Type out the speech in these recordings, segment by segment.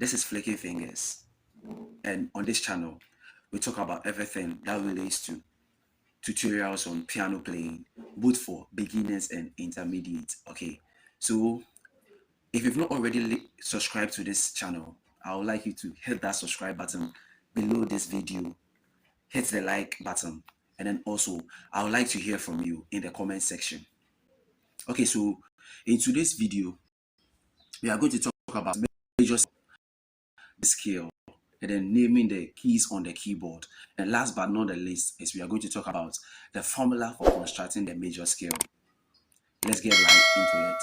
This is Flicking Fingers, and on this channel, we talk about everything that relates to tutorials on piano playing, both for beginners and intermediate. Okay, so if you've not already subscribed to this channel, I would like you to hit that subscribe button below this video, hit the like button, and then also I would like to hear from you in the comment section. Okay, so in today's video, we are going to talk about major scale and then naming the keys on the keyboard. And last but not the least is we are going to talk about the formula for constructing the major scale. Let's get right into it.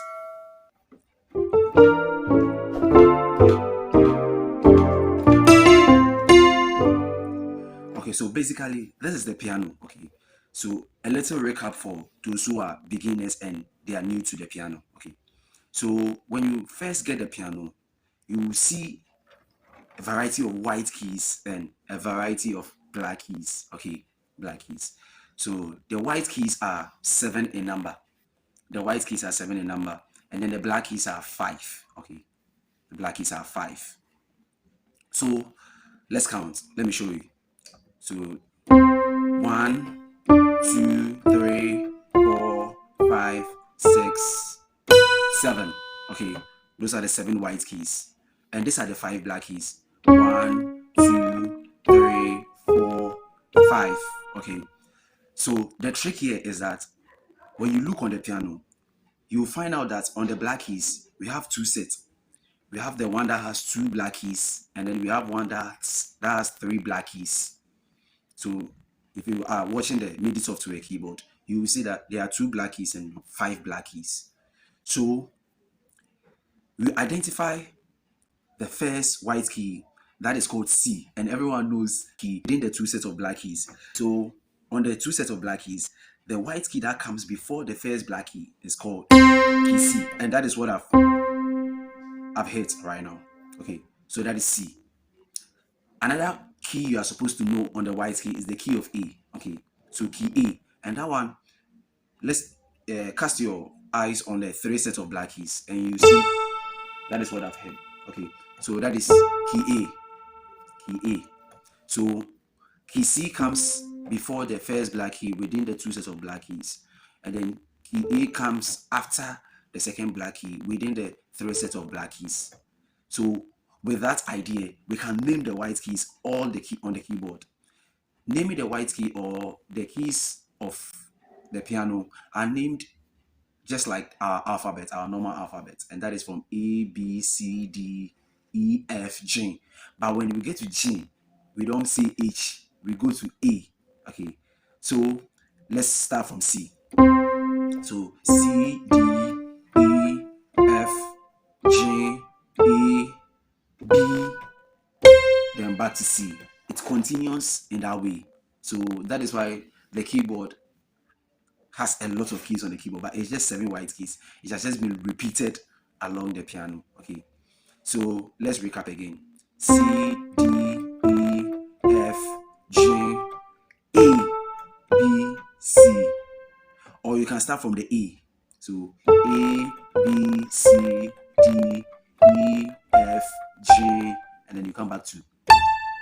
Okay, so basically this is the piano. Okay, so a little recap for those who are beginners and they are new to the piano. Okay, so when you first get the piano, you will see a variety of white keys and a variety of black keys. Okay, black keys. So the white keys are 7 in number. The white keys are 7 in number, and then the black keys are 5. Okay, the black keys are 5. So let's count. Let me show you. So 1, 2, 3, 4, 5, 6, 7. Okay, those are the 7 white keys, and these are the 5 black keys. 1, 2, 3, 4, 5. Okay, so the trick here is that when you look on the piano, you'll find out that on the black keys we have 2 sets. We have the one that has 2 black keys, and then we have one that has 3 black keys. So if you are watching the MIDI software keyboard, you will see that there are 2 black keys and 5 black keys. So we identify the first white key, that is called C, and everyone knows key within the 2 sets of black keys. So on the 2 sets of black keys, the white key that comes before the first black key is called key C, and that is what I've hit right now. Okay, so that is C. Another key you are supposed to know on the white key is the key of A. Okay, so key A, and that one, let's cast your eyes on the 3 sets of black keys, and you see that is what I've hit. Okay, so that is key A. So key C comes before the first black key within the 2 sets of black keys, and then key A comes after the second black key within the 3 sets of black keys. So with that idea, we can name the white keys all the key on the keyboard. Naming the white key or the keys of the piano are named just like our alphabet, our normal alphabet, and that is from A, B, C, D, E, F, G. But when we get to G, we don't say H, we go to A. Okay, so let's start from C. So C, D, E, F, G, A, B, then back to C. It continues in that way. So that is why the keyboard has a lot of keys on the keyboard, but it's just 7 white keys. It has just been repeated along the piano. Okay, so let's recap again. C, D, E, F, G, A, B, C. Or you can start from the A. So A, B, C, D, E, F, G, and then you come back to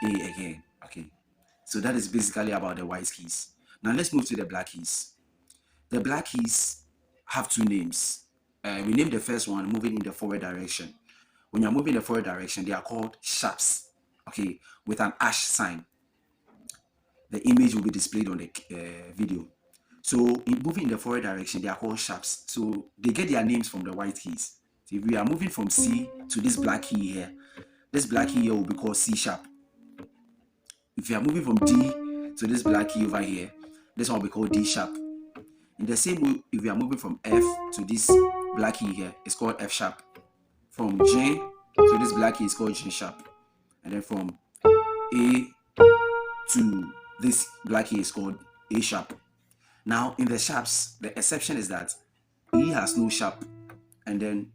A again. Okay, so that is basically about the white keys. Now let's move to the black keys. The black keys have 2 names. We name the first one moving in the forward direction. When you're moving in the forward direction, they are called sharps. Okay, with an ash sign. The image will be displayed on the video. So in moving in the forward direction, they are called sharps. So they get their names from the white keys. So if we are moving from C to this black key here, this black key here will be called C sharp. If you are moving from D to this black key over here, this one will be called D sharp. In the same way, if we are moving from F to this black key here, it's called F sharp. From G to this black key is called G sharp. And then from A to this black key is called A sharp. Now in the sharps, the exception is that E has no sharp and then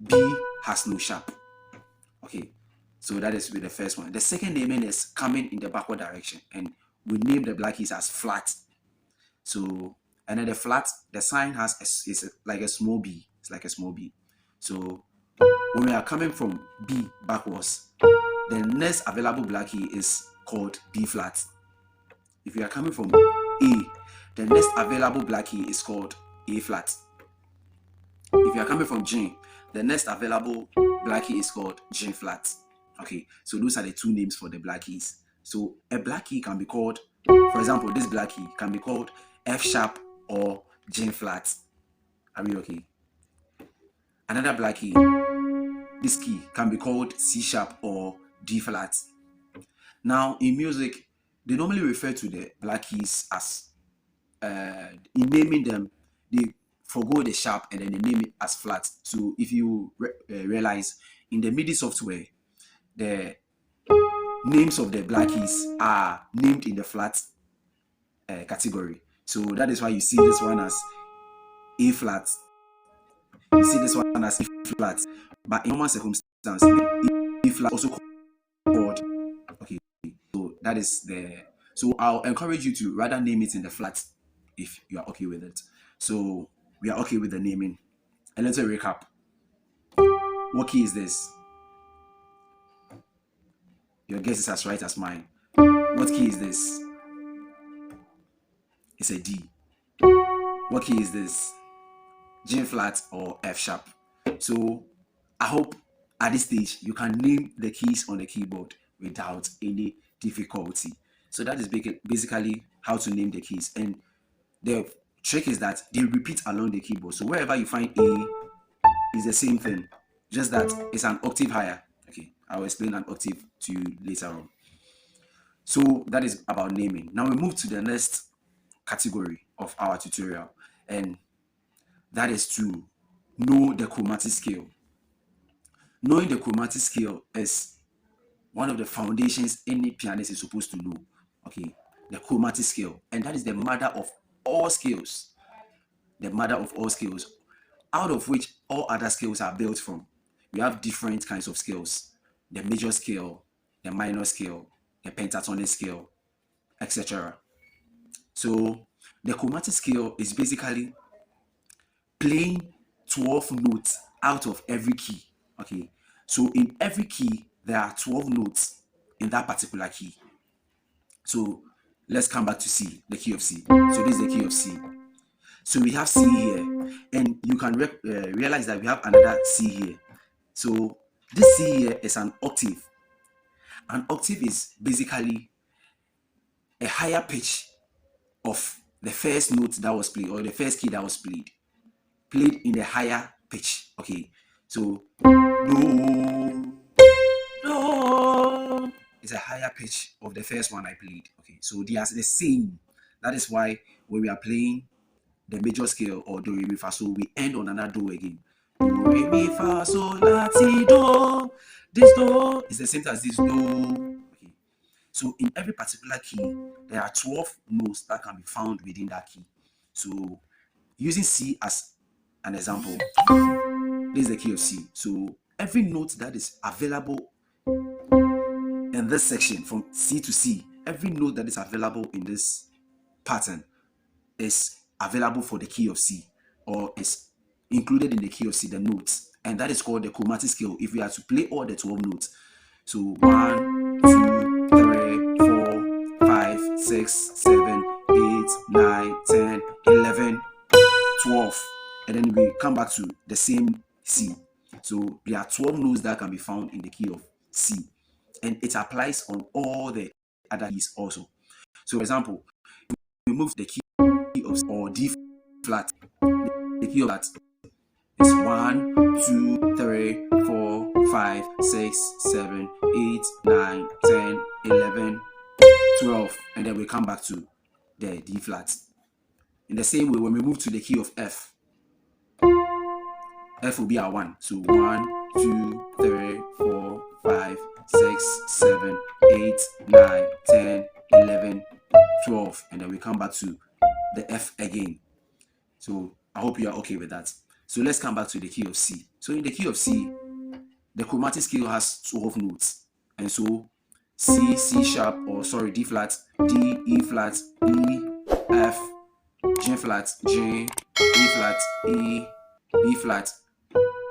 B has no sharp. Okay, so that is with the first one. The second naming is coming in the backward direction, and we name the black keys as flat. So and then the flat, the sign has is like a small b. It's like a small b. So when we are coming from B backwards, the next available black key is called B flat. If you are coming from A, the next available black key is called A flat. If you are coming from G, the next available black key is called G flat. Okay, so those are the two names for the black keys. So a black key can be called, for example, this black key can be called F sharp or G flat. Are we okay? Another black key, this key can be called C sharp or D flat. Now in music, they normally refer to the black keys as, in naming them, they forgo the sharp and then they name it as flat. So if you realize in the MIDI software, the names of the black keys are named in the flat category. So that is why you see this one as A flat. You see this one as E flat. But in normal circumstances, E flat also called. Okay, so that is the. So I'll encourage you to rather name it in the flat if you are okay with it. So we are okay with the naming. And let's recap. What key is this? Your guess is as right as mine. What key is this? It's a D. What key is this? G flat or F sharp. So I hope at this stage you can name the keys on the keyboard without any difficulty. So that is basically how to name the keys. And the trick is that they repeat along the keyboard. So wherever you find A, is the same thing, just that it's an octave higher. Okay, I'll explain an octave to you later on. So that is about naming. Now we move to the next category of our tutorial, and that is to know the chromatic scale. Knowing the chromatic scale is one of the foundations any pianist is supposed to know. Okay, the chromatic scale, and that is the mother of all scales. The mother of all scales, out of which all other scales are built from. We have different kinds of scales: the major scale, the minor scale, the pentatonic scale, etc. So the chromatic scale is basically playing 12 notes out of every key. Okay, so in every key there are 12 notes in that particular key. So let's come back to C, the key of C. So this is the key of C. So we have C here, and you can realize that we have another C here. So this C here is an octave. An octave is basically a higher pitch of the first note that was played, or the first key that was played in a higher pitch. Okay, so do, is a higher pitch of the first one I played. Okay, so they are the same. That is why when we are playing the major scale or do re mi fa so, we end on another do again. Do re mi fa so la ti do. This do is the same as this do. Okay, so in every particular key there are 12 notes that can be found within that key. So using C as an example, this is the key of C. So every note that is available in this section from C to C, every note that is available in this pattern is available for the key of C, or is included in the key of C, the notes, and that is called the chromatic scale if we are to play all the 12 notes. So 1, 2, 3, 4, 5, 6, 7, 8, 9, 10, 11, 12, and then we come back to the same C. So there are 12 notes that can be found in the key of C, and it applies on all the other keys also. So for example, we move the key of or D flat. The key of that is 1, 2, 3, 4, 5, 6, 7, 8, 9, 10, 11, 12, and then we come back to the D flat. In the same way, when we move to the key of F, F will be our 1. So 1, 2, 3, 4, 5, 6, 7, 8, 9, 10, 11, 12, and then we come back to the F again. So I hope you are okay with that. So let's come back to the key of C. So in the key of C, the chromatic scale has 12 notes, and so C, C sharp, or sorry, D flat, D, E flat, E, F, G flat, G, E flat, E, B flat,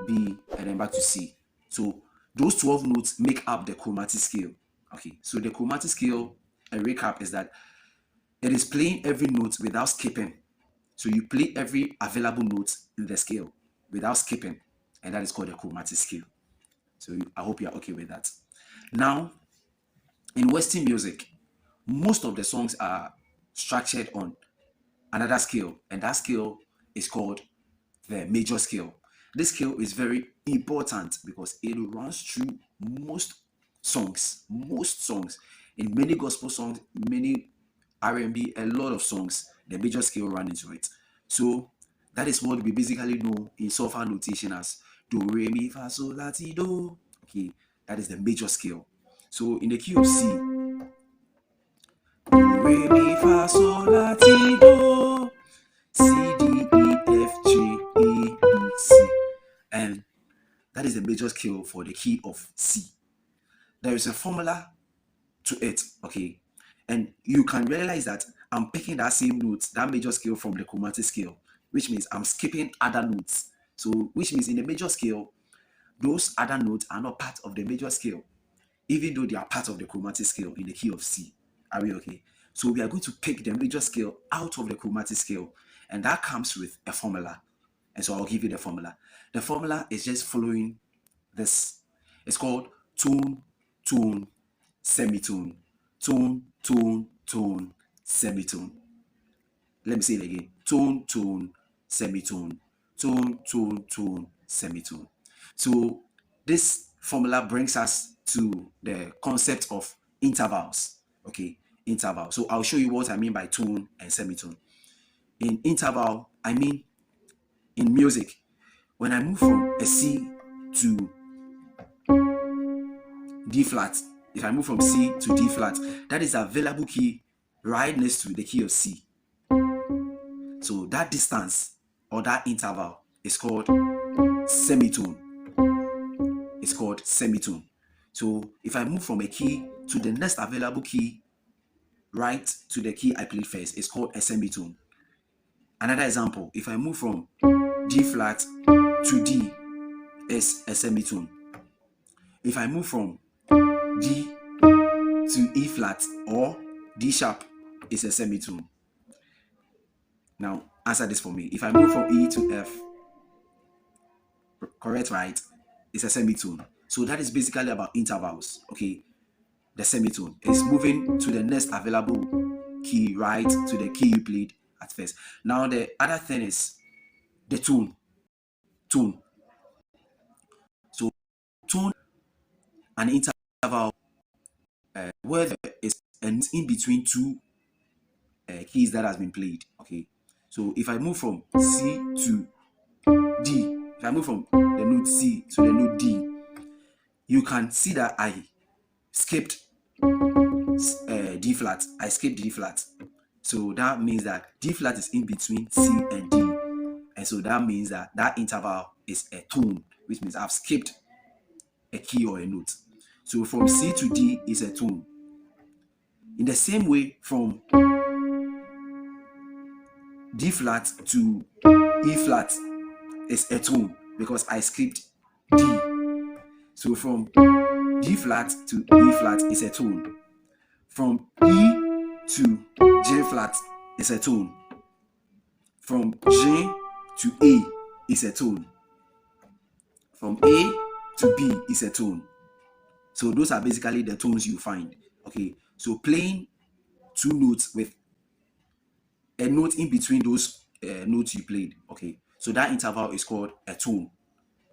B, and then back to C. So those 12 notes make up the chromatic scale. Okay, so the chromatic scale, a recap is that it is playing every note without skipping. So you play every available note in the scale without skipping, and that is called the chromatic scale. So I hope you are okay with that. Now, in Western music, most of the songs are structured on another scale, and that scale is called the major scale. This scale is very important because it runs through most songs, in many gospel songs, many R&B, a lot of songs, the major scale run into it. So that is what we basically know in solfa notation as do, re, mi, fa, sol, la, ti, do. Okay, that is the major scale. So in the key of C, do, re, mi, fa, sol, la, ti, do, C, D, E, F, G, A, B, C. And that is the major scale for the key of C. There is a formula to it, okay? And you can realize that I'm picking that same note, that major scale from the chromatic scale, which means I'm skipping other notes. So, which means in the major scale, those other notes are not part of the major scale, even though they are part of the chromatic scale in the key of C. Are we okay? So we are going to pick the major scale out of the chromatic scale, and that comes with a formula. And so I'll give you the formula. The formula is just following this. It's called tone, tone, semitone. Tone, tone, tone, semitone. Let me say it again. Tone, tone, semitone. Tone, tone, tone, semitone. So this formula brings us to the concept of intervals. Okay, interval. So I'll show you what I mean by tone and semitone. In interval, I mean in music, when I move from a C to D flat, if I move from C to D flat, that is available key right next to the key of C. So that distance or that interval is called semitone. It's called semitone. So if I move from a key to the next available key right to the key I played first, it's called a semitone. Another example, if I move from G flat to D, is a semitone. If I move from D to E flat or D sharp, is a semitone. Now answer this for me. If I move from E to F, correct, right? It's a semitone. So that is basically about intervals. Okay, the semitone is moving to the next available key, right, to the key you played at first. Now the other thing is the tone. Tone. So tone and interval, where there is an in between two keys that has been played. Okay, so if I move from C to D, if I move from the note C to the note D, you can see that I skipped D flat. I skipped D flat. So that means that D flat is in between C and D. And so that means that that interval is a tone, which means I've skipped a key or a note. So from C to D is a tone. In the same way, from D flat to E flat is a tone because I skipped D. So from D flat to E flat is a tone. From E to J flat is a tone. From J to A is a tone. From A to B is a tone. So those are basically the tones you find. Okay, so playing two notes with a note in between those notes you played. Okay, so that interval is called a tone.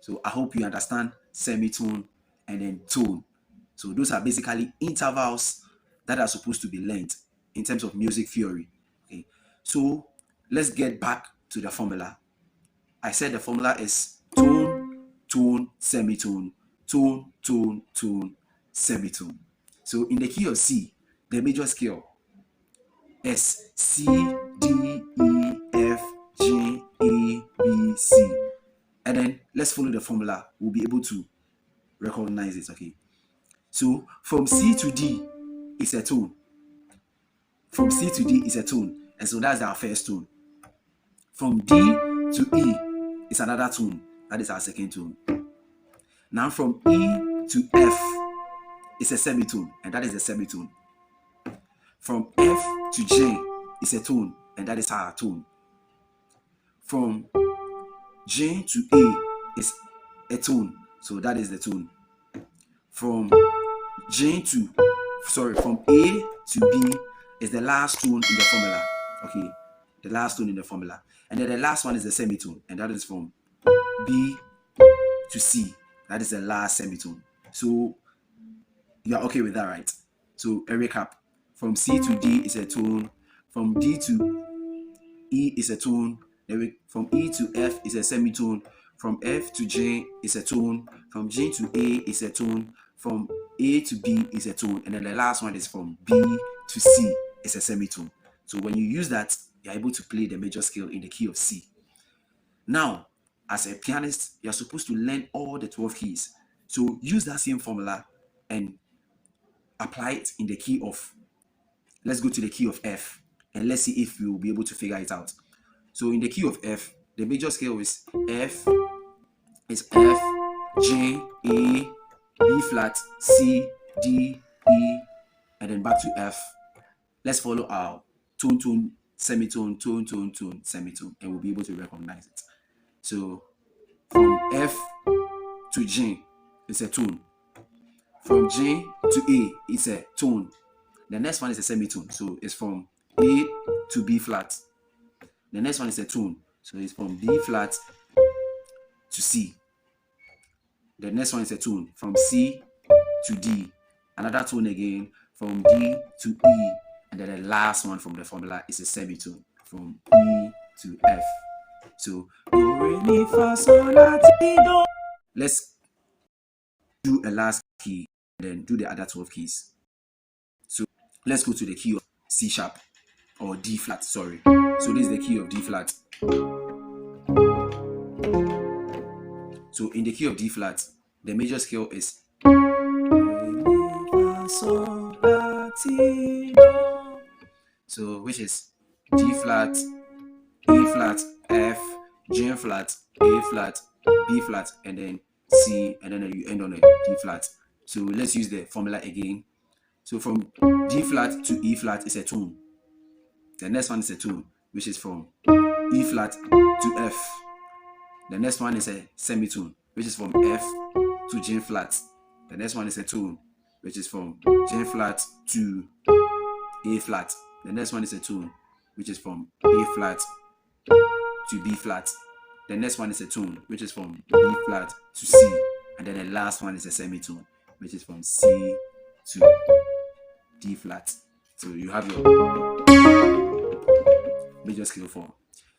So I hope you understand semitone and then tone. So those are basically intervals that are supposed to be learned in terms of music theory. Okay, so let's get back to the formula. I said the formula is tone, tone, semitone, tone, tone, tone, semitone. So in the key of C, the major scale is C, D, E, F, G, A, B, C. And then let's follow the formula. We'll be able to recognize it. Okay. So from C to D is a tone. From C to D is a tone. And so that's our first tone. From D to E is another tone. That is our second tone. Now from E to F is a semitone, and that is a semitone. From F to J is a tone, and that is our tone. From J to A is a tone, so that is the tone. From A to B is the last tone in the formula. Okay, the last tone in the formula. And then the last one is the semitone, and that is from B to C. That is the last semitone. So you are okay with that, right? So a recap. From C to D is a tone. From D to E is a tone. From E to F is a semitone. From F to J is a tone. From J to A is a tone. From A to B is a tone. And then the last one is from B to C is a semitone. So when you use that, you're able to play the major scale in the key of C. Now, as a pianist, you're supposed to learn all the 12 keys. So use that same formula and apply it in the key of, let's go to the key of F, and let's see if we will be able to figure it out. So in the key of F, the major scale is F, G, A, B flat, C, D, E, and then back to F. Let's follow our tone, tone, semitone, tone, tone, tone, semitone, and we'll be able to recognize it. So from F to G, it's a tone. From G to A, it's a tone. The next one is a semitone, so it's from A to B flat. The next one is a tone, so it's from B flat to C. The next one is a tone from C to D. Another tone again from D to E. And then the last one from the formula is a semitone from E to F. So do, re, mi, fa, sol, la, ti, do. Let's do a last key and then do the other 12 keys. So let's go to the key of C sharp or D flat, sorry. So this is the key of D flat. So in the key of D flat, the major scale is so which is D flat, A flat, F, G flat, A flat, B flat, and then C, and then you end on a D flat. So let's use the formula again. So from D flat to E flat is a tone. The next one is a tone, which is from E flat to F. The next one is a semitone, which is from F to G flat. The next one is a tone, which is from G flat to A flat. The next one is a tone, which is from A flat to B flat. The next one is a tone, which is from B flat to C. And then the last one is a semitone, which is from C to D flat. So you have your major scale for.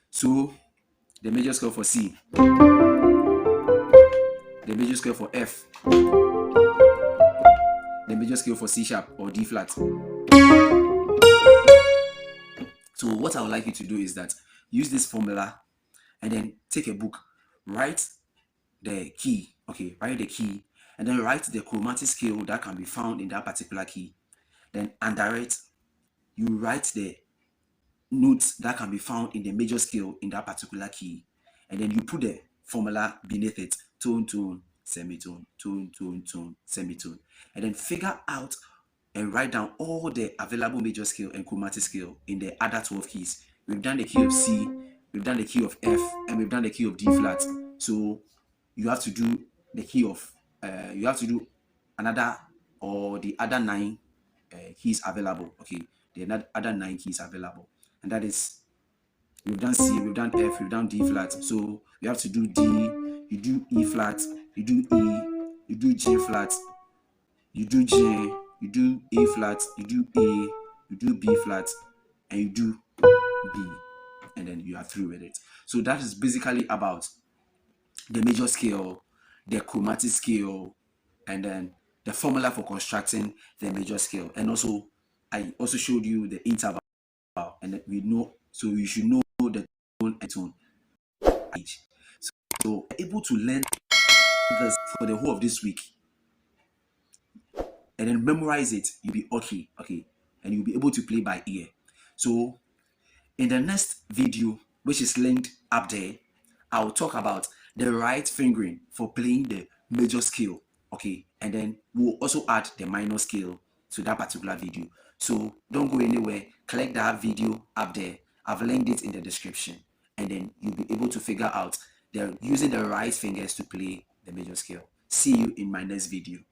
So the major scale for C, the major scale for F, the major scale for C sharp or D flat. So what I would like you to do is that use this formula and then take a book, write the key, okay, write the key, and then write the chromatic scale that can be found in that particular key. Then under it, you write the notes that can be found in the major scale in that particular key, and then you put the formula beneath it: tone, tone, semitone, tone, tone, tone, semitone, and then figure out and write down all the available major scale and chromatic scale in the other 12 keys. We've done the key of C, we've done the key of F, and we've done the key of D flat. So you have to do the key of you have to do another or the other 9 keys available. Okay, the other 9 keys available, and that is, we've done C, we've done F, we've done D flat. So you have to do D, you do E flat, you do E, you do G flat, you do G, you do A flat, you do A, you do B flat, and you do B, and then you are through with it. So that is basically about the major scale, the chromatic scale, and then the formula for constructing the major scale. And also, I also showed you the interval, and we know, so you should know the tone and tone. So able to learn this for the whole of this week, and then memorize it, you'll be okay, and you'll be able to play by ear. So in the next video, which is linked up there, I'll talk about the right fingering for playing the major scale, okay, and then we'll also add the minor scale to that particular video. So don't go anywhere, click that video up there. I've linked it in the description, and then you'll be able to figure out the using the right fingers to play the major scale. See you in my next video.